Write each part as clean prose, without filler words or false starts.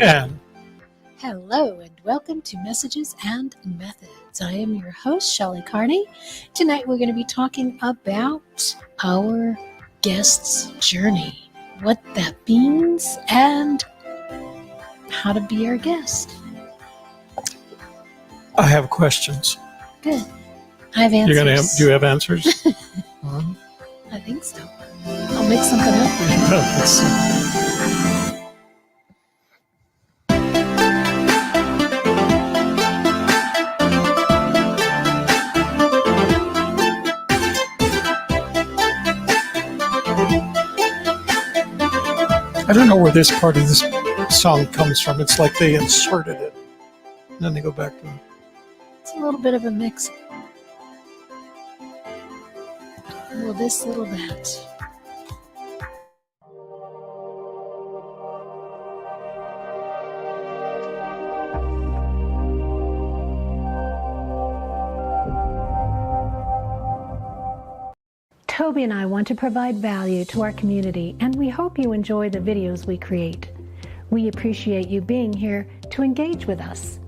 And Hello and welcome to Messages and Methods. I am your host, Shelley Carney. Tonight we're going to be talking about our guest's journey, what that means, and how to be our guest. I have questions. Good. I have answers. Do you have answers? I think so. I'll make something up. Let's see. I don't know where this part of this song comes from. It's like they inserted it, and then they go back to it. It's a little bit of a mix. A little this, a little that. Toby and I want to provide value to our community, and we hope you enjoy the videos we create. We appreciate you being here to engage with us.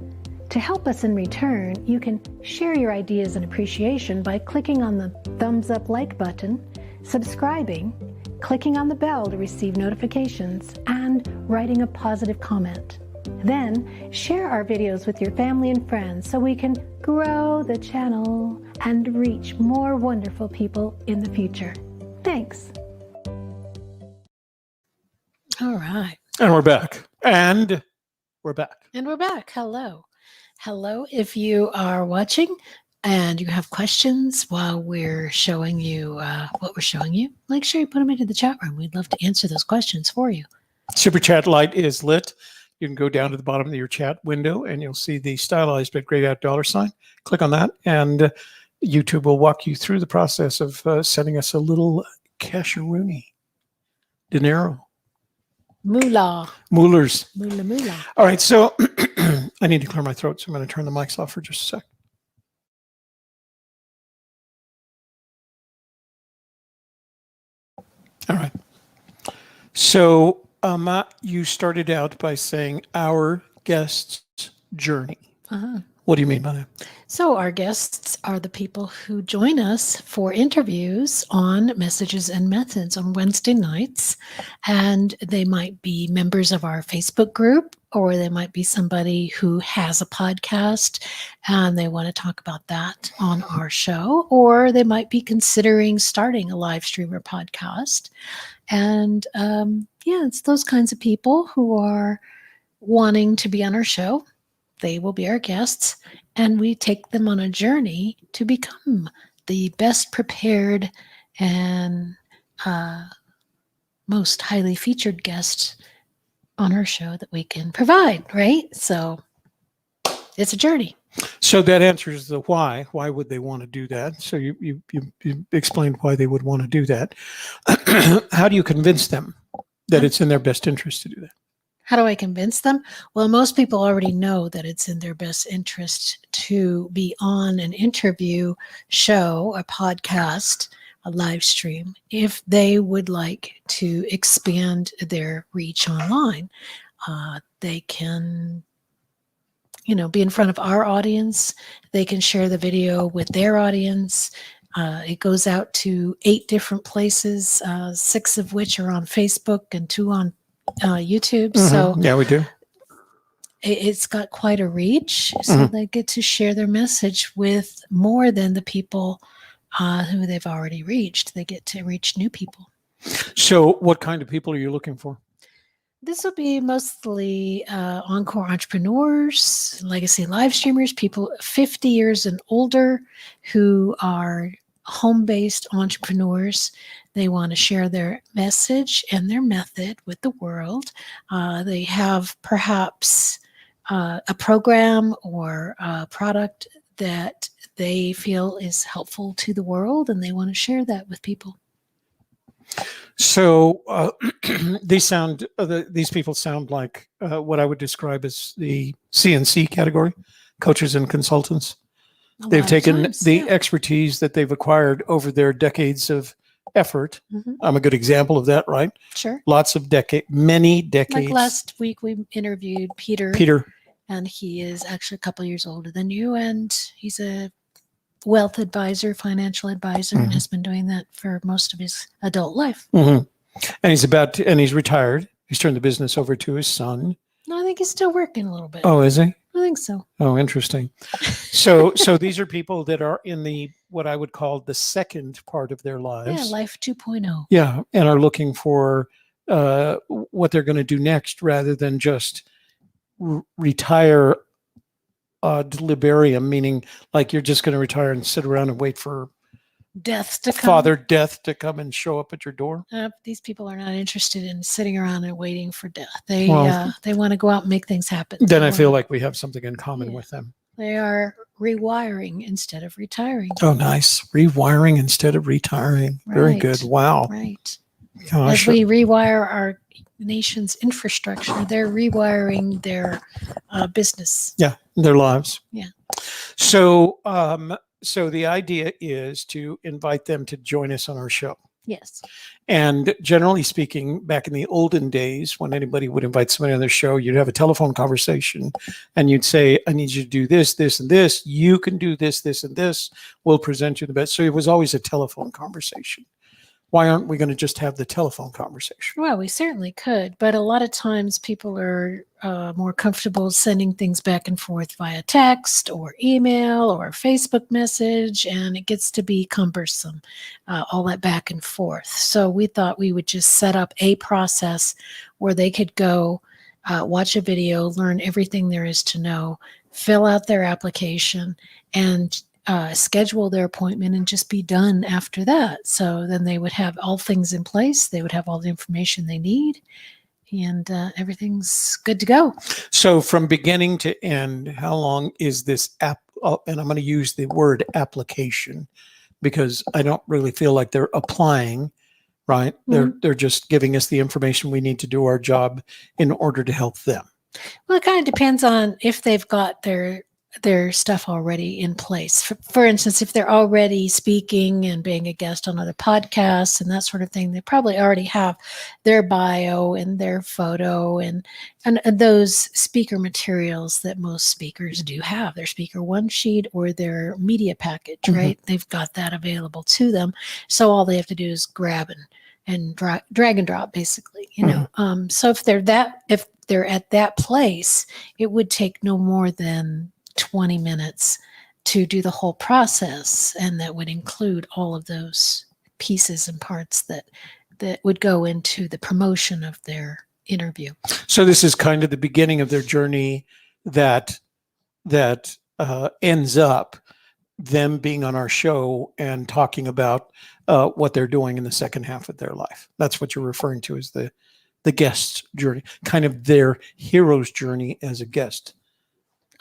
To help us in return, you can share your ideas and appreciation by clicking on the thumbs up like button, subscribing, clicking on the bell to receive notifications, and writing a positive comment. Then share our videos with your family and friends so we can grow the channel and reach more wonderful people in the future. Thanks. All right. And we're back. And we're back. Hello. Hello. If you are watching and you have questions while we're showing you what we're showing you, make sure you put them into the chat room. We'd love to answer those questions for you. Super Chat light is lit. You can go down to the bottom of your chat window and you'll see the stylized but grayed out $. Click on that and YouTube will walk you through the process of sending us a little casheroony. Dinero. Moolah. Moolers. Moolah. All right, so I need to clear my throat, so I'm going to turn the mics off for just a sec. All right. So you started out by saying our guest's journey. Uh-huh. What do you mean by that? So our guests are the people who join us for interviews on Messages and Methods on Wednesday nights. And they might be members of our Facebook group, or they might be somebody who has a podcast and they want to talk about that on our show, or they might be considering starting a live stream or podcast. And it's those kinds of people who are wanting to be on our show. They will be our guests, and we take them on a journey to become the best prepared and most highly featured guest on our show that we can provide, right? So it's a journey. So that answers the why. Why would they want to do that? So you explained why they would want to do that. How do you convince them that it's in their best interest to do that? How do I convince them? Well, most people already know that it's in their best interest to be on an interview show, a podcast, a live stream, if they would like to expand their reach online. They can, be in front of our audience. They can share the video with their audience. It goes out to 8 different places, 6 of which are on Facebook and 2 on YouTube. Mm-hmm. So yeah, we do. It's got quite a reach. So they get to share their message with more than the people who they've already reached. They get to reach new people. So what kind of people are you looking for? This will be mostly encore entrepreneurs, legacy live streamers, people 50 years and older who are home-based entrepreneurs. They want to share their message and their method with the world. They have perhaps a program or a product that they feel is helpful to the world, and they want to share that with people. So these people sound like what I would describe as the CNC category, coaches and consultants. They've taken the expertise that they've acquired over their decades of effort. Mhm. I'm a good example of that, right? Sure. Lots of many Like decades. last week, we interviewed Peter, Peter, and he is actually a couple years older than you, and he's a wealth advisor, financial advisor, and Mhm. has been doing that for most of his adult life. and he's retired. He's turned the business over to his son. No, I think he's still working a little bit. Oh, is he? I think so. Oh, interesting. So these are people that are in the what I would call the second part of their Yeah, lives. life 2.0. Yeah, and are looking for what they're going to do next, rather than just retire deliberium, meaning like you're just going to retire and sit around and wait for Death to come. Father Death to come and show up at your door. These people are not interested in sitting around and waiting for death. They Well, they want to go out and make things happen. Then They I feel wanna- like we have something in common Yeah. with them. They are rewiring instead of retiring. Oh, nice. Rewiring instead of retiring. Very Right. good. Wow. Right. Gosh. As we rewire our nation's infrastructure, they're rewiring their business. Yeah, their lives. Yeah. So, so the idea is to invite them to join us on our show. Yes. And generally speaking, back in the olden days, when anybody would invite somebody on their show, you'd have a telephone conversation and you'd say, I need you to do this, this, and this. You can do this, this, and this. We'll present you the best. So it was always a telephone conversation. Why aren't we going to just have the telephone conversation? Well, we certainly could, but a lot of times people are more comfortable sending things back and forth via text or email or Facebook message, and it gets to be cumbersome, all that back and forth. So we thought we would just set up a process where they could go watch a video, learn everything there is to know, fill out their application, and schedule their appointment and just be done after that. So then they would have all things in place. They would have all the information they need, and everything's good to go. So from beginning to end, how long is this app? And I'm going to use the word application because I don't really feel like they're applying, right? They're just giving us the information we need to do our job in order to help them. Well, it kind of depends on if they've got their stuff already in place. For instance, if they're already speaking and being a guest on other podcasts and that sort of thing, they probably already have their bio and their photo and those speaker materials that most speakers do have, their speaker one sheet or their media package, right? They've got that available to them. So all they have to do is grab and drag and drop, basically, you know. So if they're at that place, it would take no more than 20 minutes to do the whole process, and that would include all of those pieces and parts that would go into the promotion of their interview. So this is kind of the beginning of their journey that ends up them being on our show and talking about what they're doing in the second half of their life. That's what you're referring to as the guest's journey, kind of their hero's journey as a guest.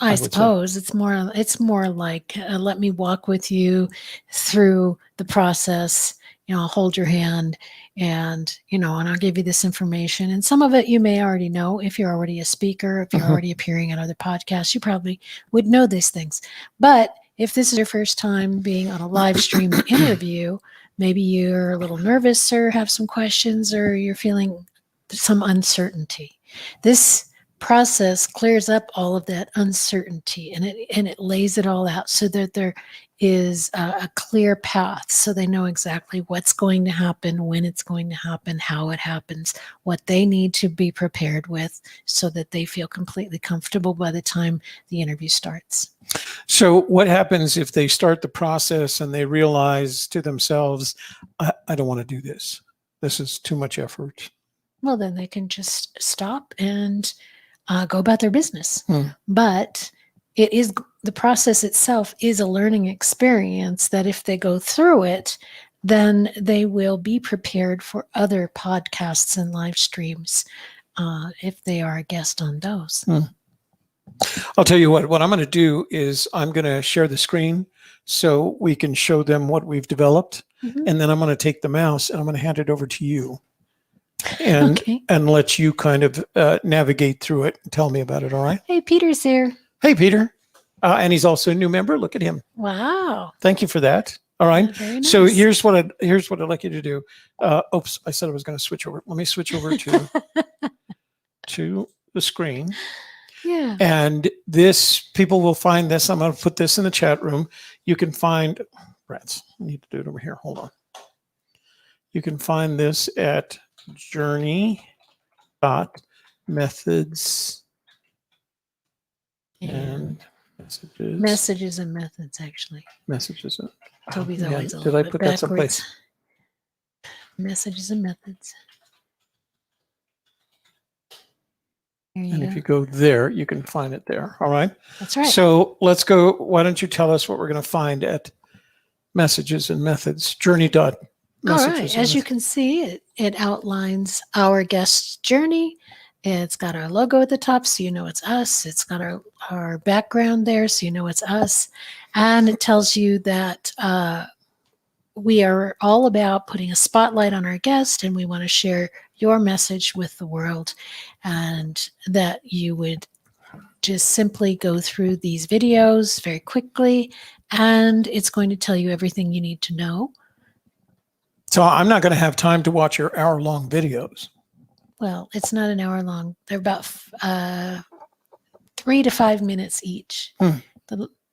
I suppose it's more like let me walk with you through the process. You know, I'll hold your hand, and and I'll give you this information. And some of it you may already know if you're already a speaker, if you're already appearing on other podcasts, you probably would know these things. But if this is your first time being on a live stream interview, maybe you're a little nervous or have some questions, or you're feeling some uncertainty. This process clears up all of that uncertainty, and it lays it all out so that there is a clear path, so they know exactly what's going to happen, when it's going to happen, how it happens, what they need to be prepared with, so that they feel completely comfortable by the time the interview starts. So what happens if they start the process and they realize to themselves, I don't want to do this. This is too much effort. Well, then they can just stop and go about their business. But the process itself is a learning experience that if they go through it, then they will be prepared for other podcasts and live streams if they are a guest on those. I'll tell you what I'm going to do is I'm going to share the screen so we can show them what we've developed. And then I'm going to take the mouse and I'm going to hand it over to you. And let you kind of navigate through it and tell me about it. All right. Hey, Peter's here. Hey, Peter. And he's also a new member. Look at him. Wow. Thank you for that. All right. Very So nice. here's what I'd like you to do. Oops, I said I was going to switch over. Let me switch over to the screen. Yeah. And this, people will find this. I'm going to put this in the chat room. You can find, rats, I need to do it over here. Hold on. You can find this at journey.methods and messages. Messages and methods, actually. Messages. Toby's Man, always a did little I bit put that someplace? backwards. Messages and methods. And if you go there, you can find it there. All right. That's right. So let's go. Why don't you tell us what we're going to find at messages and methods, journey.messages. All right. As you can see, it outlines our guest's journey. It's got our logo at the top, so you know it's us. It's got our background there, so you know it's us. And it tells you that we are all about putting a spotlight on our guest, and we want to share your message with the world, and that you would just simply go through these videos very quickly, and it's going to tell you everything you need to know. So I'm not going to have time to watch your hour-long videos. Well, it's not an hour long. They're about 3 to 5 minutes each.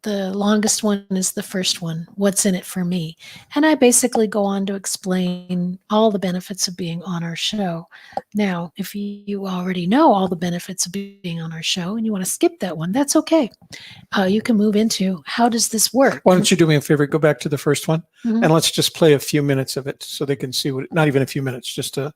The longest one is the first one, What's in it for me? And I basically go on to explain all the benefits of being on our show. Now, if you already know all the benefits of being on our show and you want to skip that one, that's okay. You can move into, how does this work? Why don't you do me a favor, go back to the first one, and let's just play a few minutes of it so they can see what, not even a few minutes, just a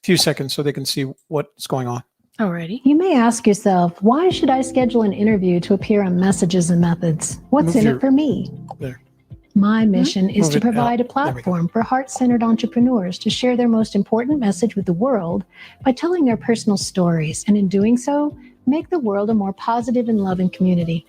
few seconds so they can see what's going on. Alrighty. You may ask yourself, why should I schedule an interview to appear on Messages and Methods? What's in it for me? There. My mission is Move to it provide a out. There we go. platform for heart-centered entrepreneurs to share their most important message with the world by telling their personal stories, and in doing so, make the world a more positive and loving community.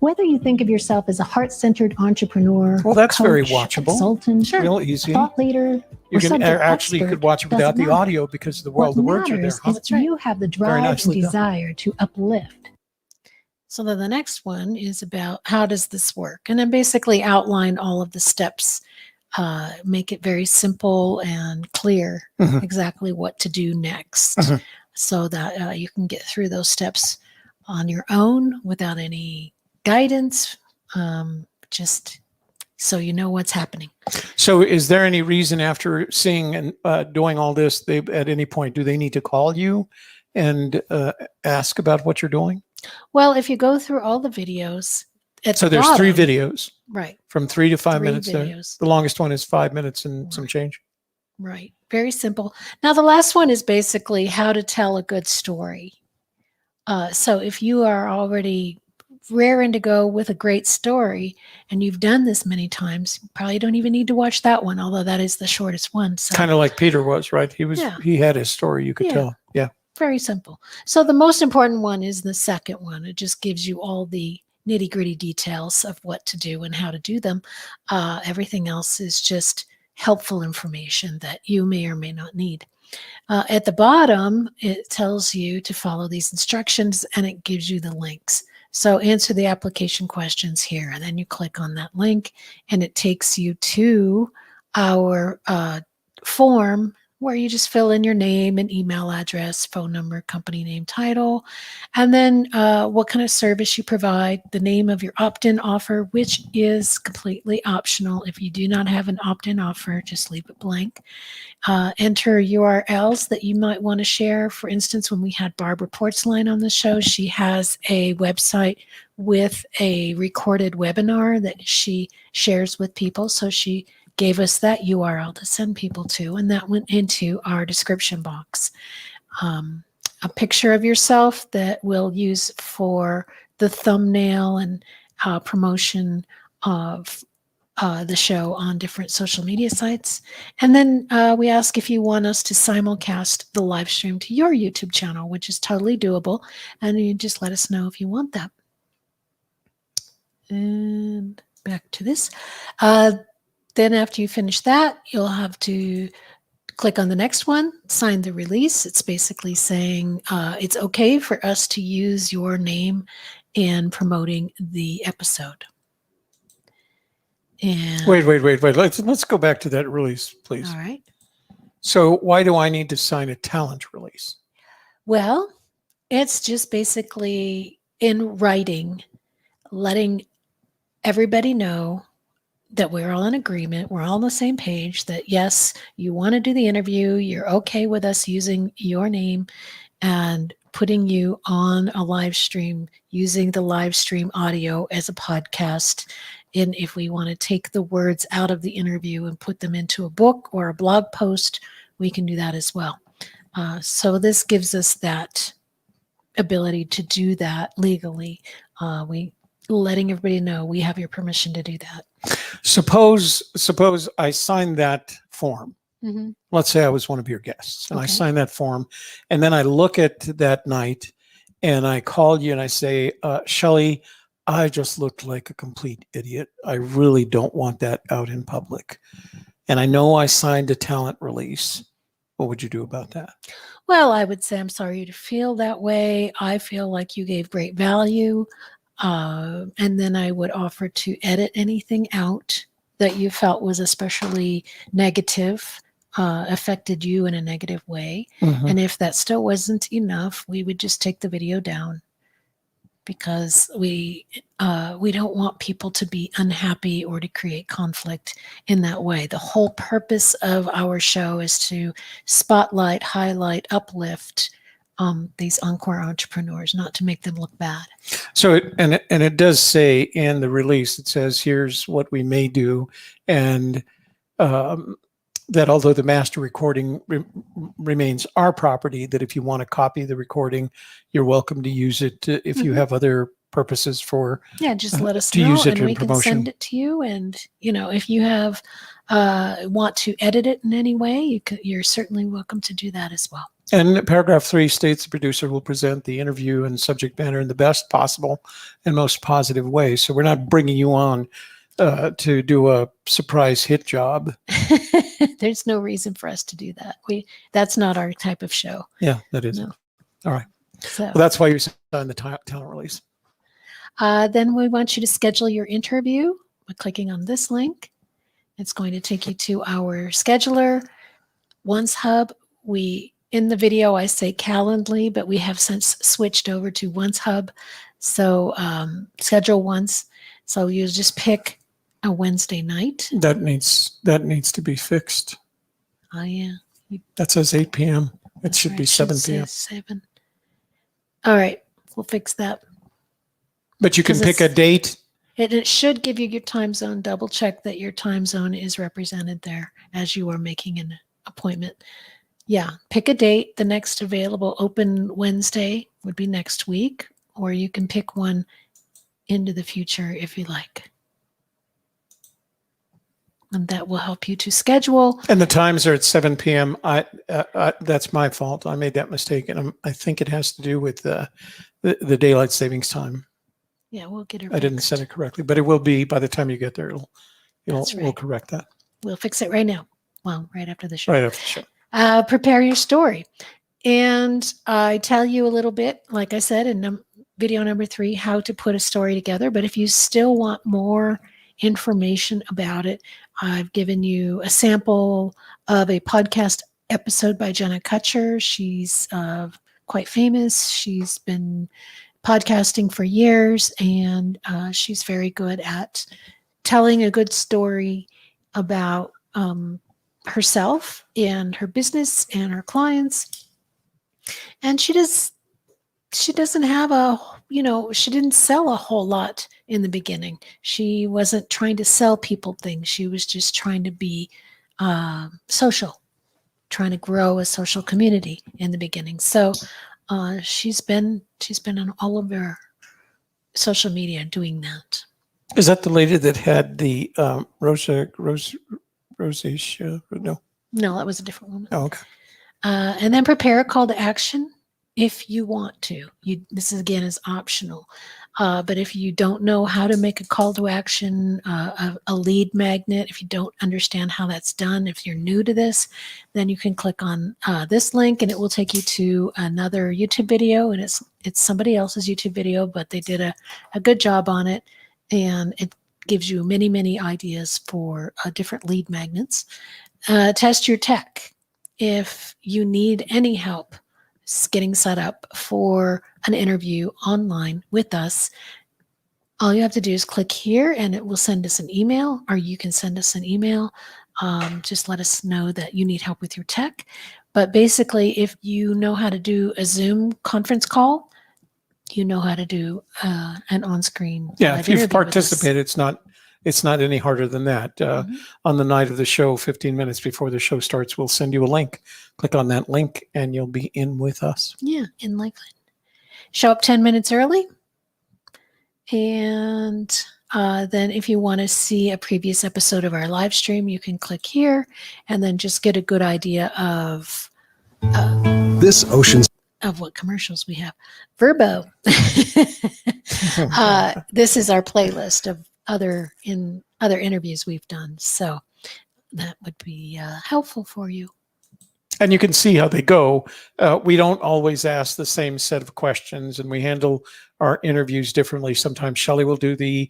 Whether you think of yourself as a heart-centered entrepreneur, Well, that's coach, very watchable. consultant, Real easy. thought leader, You or can subject actually you expert, could watch it without doesn't the matter. audio because the world, the What words are there. matters Huh? is you have the drive and nicely done. desire to uplift. So then the next one is about, how does this work? And then basically outline all of the steps, make it very simple and clear exactly what to do next, so that you can get through those steps on your own without any guidance, just so you know what's happening. So is there any reason after seeing and doing all this, they at any point, do they need to call you and ask about what you're doing? Well, if you go through all the videos, So there's 3 videos, right? from 3 to 5 3 minutes there. videos. The longest one is 5 minutes and some change. Right. Very simple. Now, the last one is basically how to tell a good story. So if you are already raring to go with a great story and you've done this many times, you probably don't even need to watch that one, although that is the shortest one. So Kind of like Peter was, right? Yeah. He had his story, you could tell. Yeah. very simple. So the most important one is the second one. It just gives you all the nitty-gritty details of what to do and how to do them. Everything else is just helpful information that you may or may not need. At the bottom, it tells you to follow these instructions and it gives you the links. So answer the application questions here, and then you click on that link and it takes you to our form where you just fill in your name and email address, phone number, company name, title, and then what kind of service you provide, the name of your opt-in offer, which is completely optional. If you do not have an opt-in offer, just leave it blank. Enter URLs that you might want to share. For instance, when we had Barbara Portsline on the show, she has a website with a recorded webinar that she shares with people. So she gave us that URL to send people to, and that went into our description box. A picture of yourself that we'll use for the thumbnail and promotion of the show on different social media sites. And then we ask if you want us to simulcast the live stream to your YouTube channel, which is totally doable. And you just let us know if you want that. And back to this. Then after you finish that, you'll have to click on the next one, sign the release. It's basically saying it's okay for us to use your name in promoting the episode. And Wait. Let's go back to that release, please. all right. So why do I need to sign a talent release? Well, it's just basically in writing, letting everybody know that we're all in agreement. We're all on the same page that yes, you want to do the interview. You're okay with us using your name and putting you on a live stream, using the live stream audio as a podcast. And if we want to take the words out of the interview and put them into a book or a blog post, we can do that as well. So this gives us that ability to do that legally. We letting everybody know we have your permission to do that. Suppose I signed that form. Mm-hmm. Let's say I was one of your guests and I Okay. sign that form, and then I look at that night and I call you and I say, Shelley, I just looked like a complete idiot. I really don't want that out in public. And I know I signed a talent release. What would you do about that? Well, I would say I'm sorry you to feel that way. I feel like you gave great value. And then I would offer to edit anything out that you felt was especially negative, affected you in a negative way. Mhm. And if that still wasn't enough, we would just take the video down because we don't want people to be unhappy or to create conflict in that way. The whole purpose of our show is to spotlight, highlight, uplift these encore entrepreneurs, not to make them look bad. So it does say in the release, it says, here's what we may do. And that although the master recording remains our property, that if you want to copy the recording, you're welcome to use it if you have other purposes for Yeah, just let us to know use it and in we can promotion. send it to you. And, if you have want to edit it in any way, you're certainly welcome to do that as well. And paragraph 3 states the producer will present the interview and subject matter in the best possible and most positive way. So we're not bringing you on to do a surprise hit job. There's no reason for us to do that. That's not our type of show. Yeah, that is. No. All right. So Well, that's why you signed the talent release. then we want you to schedule your interview by clicking on this link. It's going to take you to our scheduler, Once Hub. In the video, I say Calendly, but we have since switched over to Once Hub. So schedule once. So you just pick a Wednesday night. That needs to be fixed. Oh yeah. That says 8 p.m. It That's should right, be 7 p.m. 7. All right, we'll fix that. But you can 'Cause pick a date. It should give you your time zone. Double check that your time zone is represented there as you are making an appointment. Yeah, pick a date. The next available open Wednesday would be next week, or you can pick one into the future if you like. And that will help you to schedule. And the times are at 7 p.m. That's my fault. I made that mistake, and I think it has to do with the daylight savings time. Yeah, we'll get it. I didn't set it correctly, but it will be by the time you get there. That's We'll right. correct that We'll fix it right now. Well, right after the show. right after the show. Prepare your story. And I tell you a little bit, like I said, in video number 3, how to put a story together. But if you still want more information about it, I've given you a sample of a podcast episode by Jenna Kutcher. She's quite famous. She's been podcasting for years, and she's very good at telling a good story about herself and her business and her clients. And she doesn't have she didn't sell a whole lot in the beginning. She wasn't trying to sell people things. She was just trying to be social, trying to grow a social community in the beginning. So she's been on all of her social media doing that. Is that the lady that had the rosacea? No. That was a different woman. Oh, okay. And then prepare a call to action if you want to. This again is optional. But if you don't know how to make a call to action, a lead magnet, if you don't understand how that's done, if you're new to this, then you can click on this link and it will take you to another YouTube video. And it's somebody else's YouTube video, but they did a good job on it. And it gives you many, many ideas for different lead magnets. Test your tech. If you need any help getting set up for an interview online with us, all you have to do is click here and it will send us an email, or you can send us an email. Just let us know that you need help with your tech. But basically, if you know how to do a Zoom conference call, you know how to do an on-screen live If you've interview with us. participated, it's not any harder than that. On the night of the show, 15 minutes before the show starts, we'll send you a link. Click on that link and you'll be in with us. Yeah, in Lakeland. Show up 10 minutes early. And then if you want to see a previous episode of our live stream, you can click here and then just get a good idea of This ocean's of what commercials we have. Verbo. This is our playlist of other interviews we've done. So that would be helpful for you. And you can see how they go. We don't always ask the same set of questions, and we handle our interviews differently. Sometimes Shelley will do the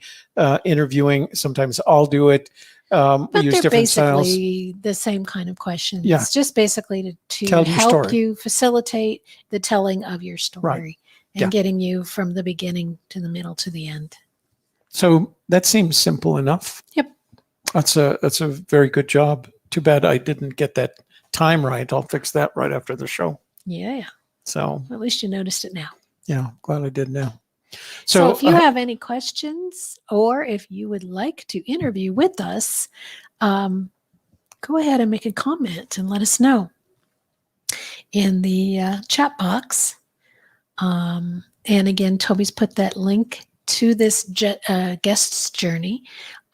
interviewing. Sometimes I'll do it. But We use they're different styles. basically the same kind of questions. Yeah. It's just basically to Tell your help story. you facilitate the telling of your story and Yeah. getting you from the beginning to the middle to the end. So that seems simple enough. Yep. That's a very good job. Too bad I didn't get that time right. I'll fix that right after the show. Yeah. So At least you noticed it now. yeah, glad I did now. So if you I- have any questions, or if you would like to interview with us, go ahead and make a comment and let us know in the chat box. And again, Toby's put that link to this guest's journey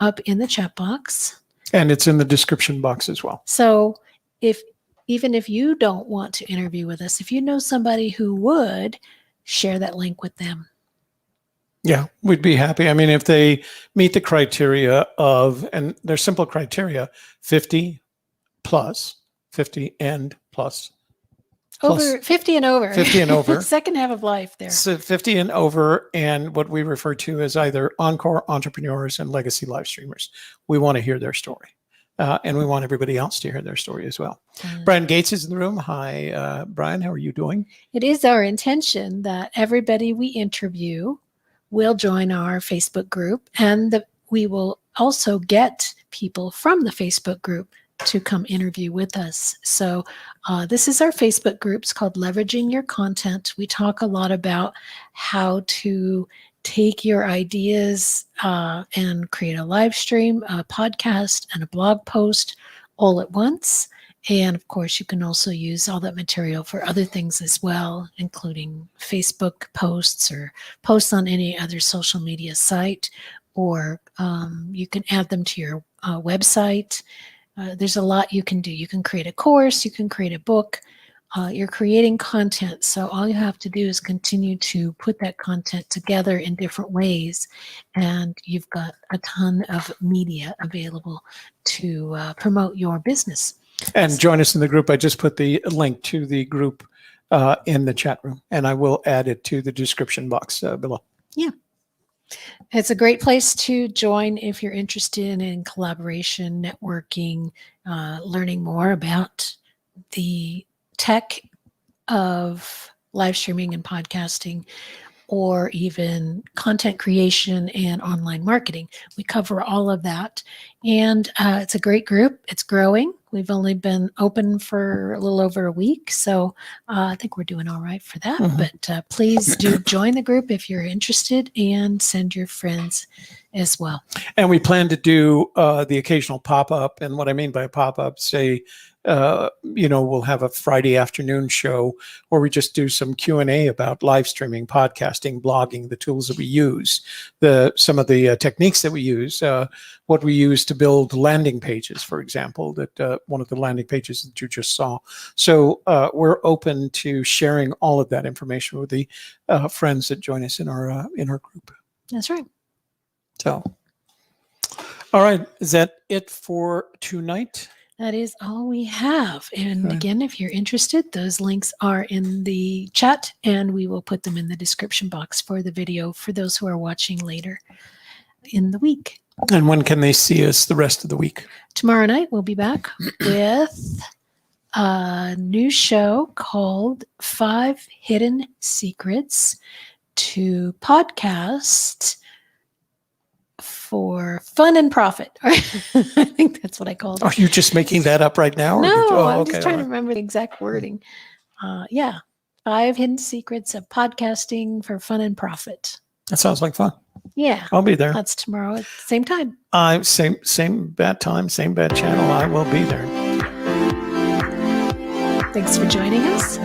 up in the chat box. and it's in the description box as well. So even if you don't want to interview with us, if you know somebody who would, share that link with them. Yeah, we'd be happy. I mean, if they meet the criteria of, and they're simple criteria, 50 plus, 50 and plus. Over 50 and over. 50 and over. Second half of life there. So 50 and over, and what we refer to as either encore entrepreneurs and legacy live streamers. We want to hear their story. And we want everybody else to hear their story as well. Brian Gates is in the room. Hi, Brian. How are you doing? It is our intention that everybody we interview will join our Facebook group, and that we will also get people from the Facebook group to come interview with us. So this is our Facebook group. It's called Leveraging Your Content. We talk a lot about how to take your ideas and create a live stream, a podcast, and a blog post all at once. And of course, you can also use all that material for other things as well, including Facebook posts or posts on any other social media site, or you can add them to your website. There's a lot you can do. You can create a course, you can create a book. You're creating content. So all you have to do is continue to put that content together in different ways. And you've got a ton of media available to promote your business. And join us in the group. I just put the link to the group in the chat room, and I will add it to the description box below. Yeah. It's a great place to join if you're interested in collaboration, networking, learning more about the tech of live streaming and podcasting, or even content creation and online marketing. We cover all of that. And it's a great group. It's growing. We've only been open for a little over a week. So I think we're doing all right for that. Mhm. But please do join the group if you're interested, and send your friends as well. And we plan to do the occasional pop-up. And what I mean by a pop-up, say, we'll have a Friday afternoon show where we just do some Q&A about live streaming, podcasting, blogging, the tools that we use, some of the techniques that we use, what we use to build landing pages, for example, that one of the landing pages that you just saw. So we're open to sharing all of that information with the friends that join us in our group. That's right. So, all right, is that it for tonight? That is all we have. And Okay. again, if you're interested, those links are in the chat, and we will put them in the description box for the video for those who are watching later in the week. And when can they see us the rest of the week? Tomorrow night, we'll be back with a new show called 5 Hidden Secrets to Podcast for Fun and Profit. I think that's what I called it. Are you just making that up right now? or No, did you- I'm okay, just trying all to right. remember the exact wording. Yeah, 5 Hidden Secrets of Podcasting for Fun and Profit. That sounds like fun. Yeah, I'll be there. that's tomorrow at the same time. Same bad time, same bad channel. I will be there. Thanks for joining us.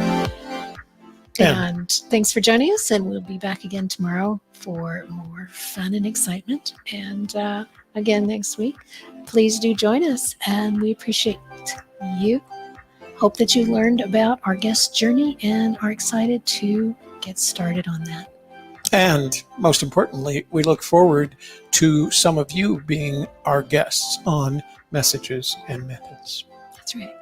Yeah. And thanks for joining us. And we'll be back again tomorrow for more fun and excitement. And again next week. Please do join us. And we appreciate you. Hope that you learned about our guest journey and are excited to get started on that. And most importantly, we look forward to some of you being our guests on Messages and Methods. That's right.